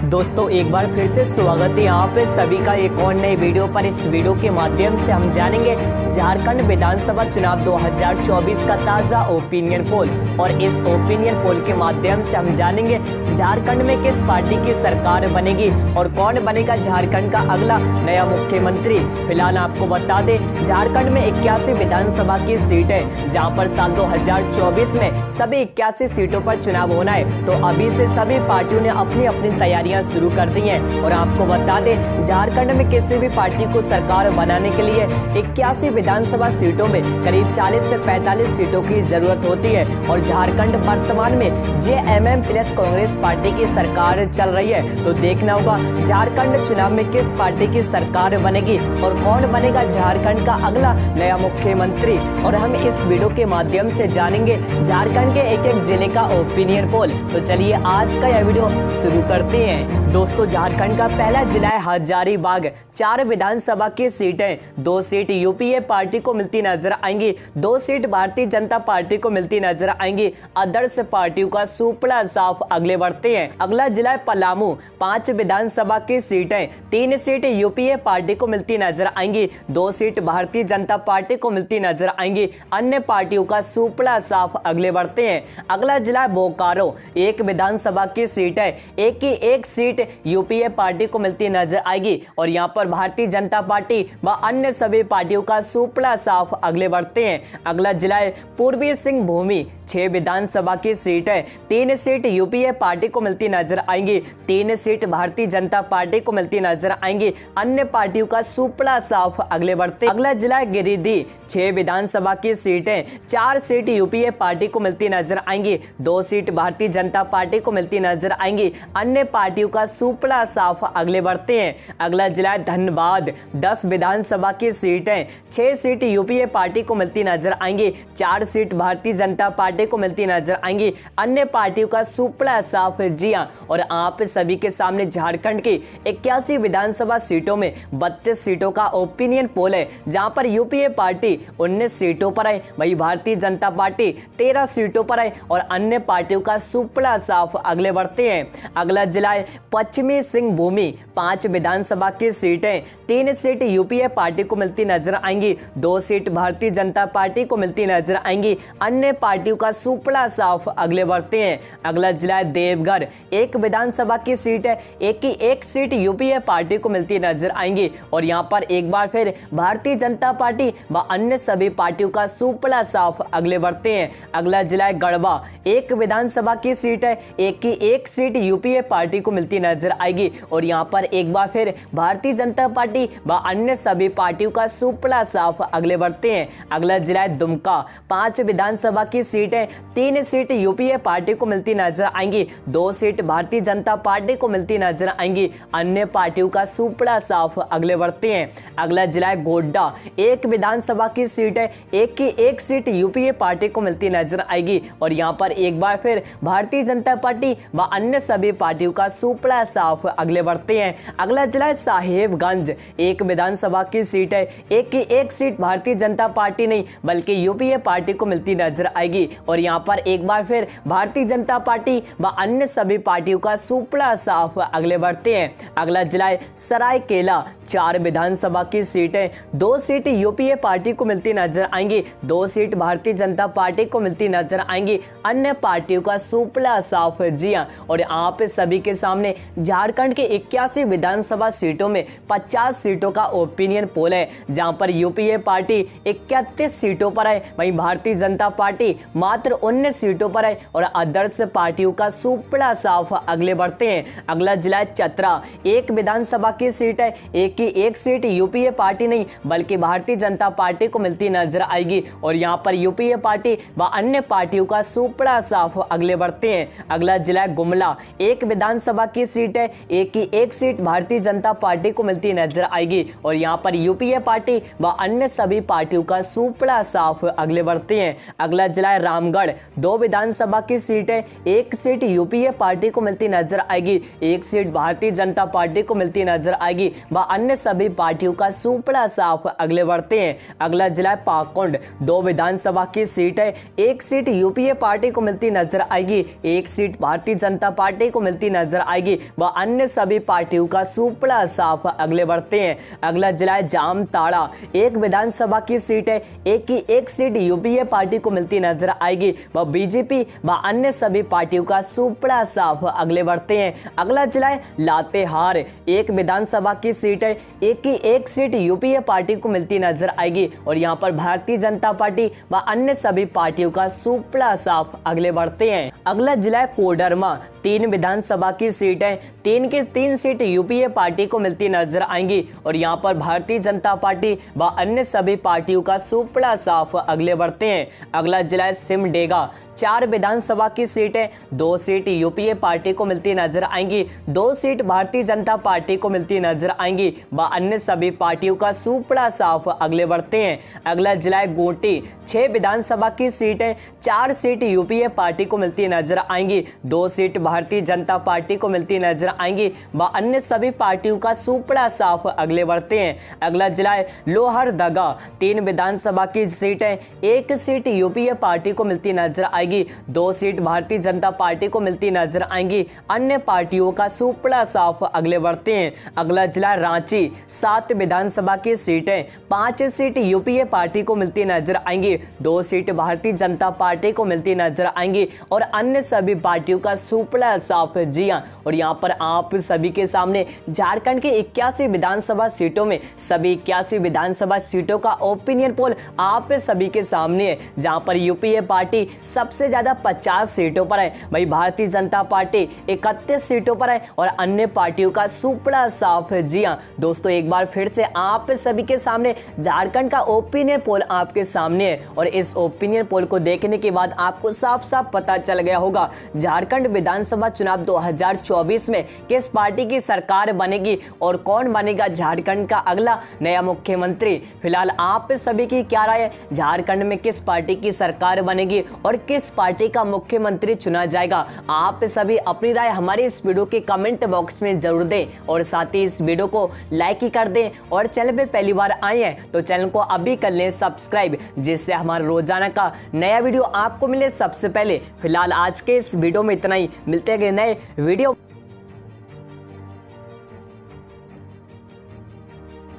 दोस्तों एक बार फिर से स्वागत है यहाँ पे सभी का एक और नई वीडियो पर। इस वीडियो के माध्यम से हम जानेंगे झारखंड विधानसभा चुनाव 2024 का ताजा ओपिनियन पोल, और इस ओपिनियन पोल के माध्यम से हम जानेंगे झारखंड में किस पार्टी की सरकार बनेगी और कौन बनेगा झारखंड का अगला नया मुख्यमंत्री। फिलहाल आपको बता दें झारखंड में 81 विधानसभा की सीट है, जहाँ पर साल 2024 में सभी 81 सीटों पर चुनाव होना है। तो अभी से सभी पार्टियों ने अपनी अपनी तैयारियां शुरू कर दी हैं। और आपको बता दें झारखंड में किसी भी पार्टी को सरकार बनाने के लिए 81 विधानसभा सीटों में करीब 40 से 45 सीटों की जरूरत होती है। और झारखंड वर्तमान में जेएमएम प्लस कांग्रेस पार्टी की सरकार चल रही है। तो देखना होगा झारखंड चुनाव में किस पार्टी की सरकार बनेगी और कौन बनेगा झारखंड का अगला नया मुख्यमंत्री। और हम इस वीडियो के माध्यम से जानेंगे झारखंड के एक एक जिले का ओपिनियन पोल। तो चलिए आज का यह वीडियो शुरू करते हैं। दोस्तों झारखंड का पहला जिला है हजारीबाग। 4 विधानसभा की सीटें, 2 सीट यूपीए पार्टी को मिलती नजर आएंगी, 2 सीट भारतीय जनता पार्टी को मिलती नजर आएंगी। अदर्स पार्टियों का सुपड़ा साफ अगले बढ़ते हैं। अगला जिला है पलामू। 5 विधानसभा की सीटें, 3 सीट यूपीए पार्टी को मिलती नजर आएंगी, 2 सीट भारतीय जनता पार्टी को मिलती नजर आएंगी। अन्य पार्टियों का सुपड़ा साफ अगले बढ़ते हैं। अगला जिला है बोकारो। 1 विधानसभा की सीट है, एक ही एक सीट यूपीए पार्टी को मिलती नजर आएगी। और यहां पर भारतीय जनता पार्टी व अन्य सभी पार्टियों का सुपड़ा साफ अगले बढ़ते हैं। अगला जिला है पूर्वी सिंहभूम। 6 विधानसभा की सीट है, 3 सीट यूपीए पार्टी को मिलती नजर आएंगी, 3 सीट भारतीय जनता पार्टी को मिलती नजर आएंगी। अन्य पार्टियों का सुपड़ा साफ अगले बढ़ते हैं। अगला जिला है गिरिडीह। 6 विधानसभा की सीटें, 4 सीट यूपीए पार्टी को मिलती नजर आएंगी, 2 सीट भारतीय जनता पार्टी को मिलती नजर आएंगी। अन्य पार्टियों का सुपड़ा साफ अगले बढ़ते हैं। अगला जिला है धनबाद। 10 विधानसभा की सीटें, 6 सीट यूपीए पार्टी को मिलती नजर आएंगी, 4 सीट भारतीय जनता पार्टी को मिलती नजर आएंगी। अन्य पार्टियों का सुपड़ा साफ। जी हां, और आप सभी के सामने झारखंड की 81 विधानसभा सीटों में 32 सीटों का ओपिनियन पोल है, जहां पर यूपीए पार्टी 19 सीटों पर है, वही भारतीय जनता पार्टी 13 सीटों पर है, और अन्य पार्टियों का सुपड़ा साफ अगले बढ़ते हैं। अगला जिला है पश्चिमी सिंहभूम। 5 विधानसभा की सीटें, 3 सीट यूपीए पार्टी को मिलती नजर आएंगी, 2 सीट भारतीय जनता पार्टी को मिलती नजर आएंगी। अन्य पार्टियों का सुपड़ा साफ अगले बढ़ते हैं। अगला जिला है देवघर। 1 विधानसभा की सीट है, एक ही एक सीट यूपीए पार्टी को मिलती नजर आएंगी। और यहां पर एक बार फिर भारतीय जनता पार्टी व अन्य सभी पार्टियों का सुपड़ा साफ अगले बढ़ते हैं। अगला जिला है गढ़वा। 1 विधानसभा की सीट है, एक ही एक सीट यूपीए पार्टी को मिलती नजर आएगी। और यहां पर एक बार फिर भारतीय जनता पार्टी व अन्य सभी पार्टियों का सुपड़ा साफ अगले बढ़ते हैं। अगला जिला है दुमका। 5 विधानसभा की सीट है, 3 सीट यूपीए पार्टी को मिलती नजर आएंगी, 2 सीट भारतीय जनता पार्टी को मिलती नजर आएंगी। अन्य पार्टियों का सुपड़ा साफ अगले बढ़ते हैं। अगला जिला है गोड्डा। 1 विधानसभा की सीट है, एक ही एक सीट यूपीए पार्टी को मिलती नजर आएगी। और यहां पर एक बार फिर भारतीय जनता पार्टी व अन्य सभी पार्टियों का सुपड़ा साफ अगले बढ़ते हैं। अगला जिला है साहेबगंज। 1 विधानसभा की सीट है, एक ही एक सीट भारतीय जनता पार्टी नहीं बल्कि यूपीए पार्टी को मिलती नजर आएगी। और यहां पर एक बार फिर भारतीय जनता पार्टी व अन्य सभी पार्टियों का सुपड़ा साफ अगले बढ़ते हैं। अगला जिला है सरायकेला। 4 विधानसभा की सीटें, 2 सीट यूपीए पार्टी को मिलती नजर आएंगी, 2 सीट भारतीय जनता पार्टी को मिलती नजर आएंगी। अन्य पार्टियों का सुपड़ा साफ। जी हां, और आप सभी के सामने झारखंड के 81 विधानसभा सीटों में 50 सीटों का ओपिनियन पोल है, जहां पर यूपीए पार्टी 31 सीटों पर है, वहीं भारतीय जनता पार्टी मात्र 19 सीटों पर है, और अदर्स पार्टियों का सुपड़ा साफ अगले बढ़ते हैं। अगला जिला है चतरा। 1 विधानसभा की सीट है, एक ही एक सीट यूपीए पार्टी नहीं बल्कि भारतीय जनता पार्टी को मिलती नजर आएगी। और यहां पर यूपीए पार्टी व अन्य पार्टियों का सुपड़ा साफ अगले बढ़ते हैं। अगला जिला है गुमला। 1 विधानसभा की सीट है, एक ही एक सीट भारतीय जनता पार्टी को मिलती नजर आएगी। और यहां पर यूपीए पार्टी व अन्य सभी पार्टियों का सुपड़ा साफ अगले बढ़ते हैं। अगला जिला है रामगढ़। 2 विधानसभा की सीट है, 1 सीट यूपीए पार्टी को मिलती नजर आएगी, 1 सीट भारतीय जनता पार्टी को मिलती नजर आएगी व अन्य सभी पार्टियों का सुपड़ा साफ अगले बढ़ते हैं। अगला जिला है पाकुंड। 2 विधानसभा की सीट है, 1 सीट यूपीए पार्टी को मिलती नजर आएगी, 1 सीट भारतीय जनता पार्टी को मिलती नजर आएगी व अन्य सभी पार्टियों का सुपड़ा साफ। अगले बढ़ते हैं, अगला जिला है जामताड़ा। एक विधानसभा की सीट है, एक सीट यूपीए पार्टी को मिलती नजर आएगी व बीजेपी व अन्य सभी पार्टियों का सुपड़ा साफ। अगले बढ़ते हैं, अगला जिला है लातेहार। एक विधानसभा की सीट है, एक सीट यूपीए पार्टी को मिलती नजर आएगी और यहां पर भारतीय जनता पार्टी व अन्य सभी पार्टियों का सुपड़ा साफ। अगले बढ़ते हैं, अगला जिला है कोडरमा। 3 विधानसभा की सीट है, 3 सीट यूपीए पार्टी को मिलती नजर आएंगी और यहां पर भारतीय जनता पार्टी व अन्य सभी पार्टियों का सुपड़ा साफ। अगले बढ़ते हैं, अगला जिला है सिमडेगा। 4 विधानसभा की सीट है, 2 सीट यूपीए पार्टी को मिलती नजर आएंगी, 2 सीट भारतीय जनता पार्टी को मिलती नजर आएंगी व अन्य सभी पार्टियों का सुपड़ा साफ। अगले बढ़ते हैं, अगला जिला है गोटी। 6 विधानसभा की सीट है, 4 सीट यूपीए पार्टी को मिलती नजर आएंगी, 2 सीट भारतीय जनता पार्टी को मिलती नजर आएंगी व अन्य सभी पार्टियों का सुपड़ा साफ। अगले बढ़ते हैं, अगला जिला है लोहरदगा। 3 विधानसभा की सीट है, 1 सीट यूपीए पार्टी को मिलती नजर आएगी, 2 सीट भारतीय जनता पार्टी को मिलती नजर आएंगी, अन्य पार्टियों का सुपड़ा साफ। अगले बढ़ते हैं, अगला जिला रांची। 7 विधानसभा की सीट है, 5 सीट यूपीए पार्टी को मिलती नजर आएंगी, 2 सीट भारतीय जनता पार्टी को मिलती नजर आएंगी और अन्य सभी पार्टियों का सुपड़ा साफ। जी हां, और यहां पर आप सभी के सामने झारखंड के 81 विधानसभा सीटों में सभी 81 विधानसभा सीटों का ओपिनियन पोल आप सभी के सामने है, जहां पर यूपीए पार्टी सबसे ज्यादा 50 सीटों पर है, वही भारतीय जनता पार्टी 31 सीटों पर है और अन्य पार्टियों का सुपड़ा साफ। जी हां दोस्तों, एक बार फिर से आप सभी के सामने झारखंड का ओपिनियन पोल आपके सामने है और इस ओपिनियन पोल को देखने के बाद आपको साफ साफ पता चल गया होगा झारखंड विधानसभा चुनाव 2024 में किस पार्टी की सरकार बनेगी और कौन बनेगा झारखंड का अगला नया मुख्यमंत्री। फिलहाल आप सभी की क्या राय है, झारखंड में किस पार्टी की सरकार बनेगी और किस पार्टी का मुख्यमंत्री चुना जाएगा? आप सभी अपनी राय हमारे इस वीडियो के कमेंट बॉक्स में जरूर दें और साथ ही इस वीडियो को लाइक ही कर दें और चैनल पे पहली बार आए हैं तो चैनल को अभी कर लें सब्सक्राइब, जिससे हमारा रोजाना का नया वीडियो आपको मिले सबसे पहले। फिलहाल आज के इस वीडियो में इतना ही, मिलते हैं नए वीडियो।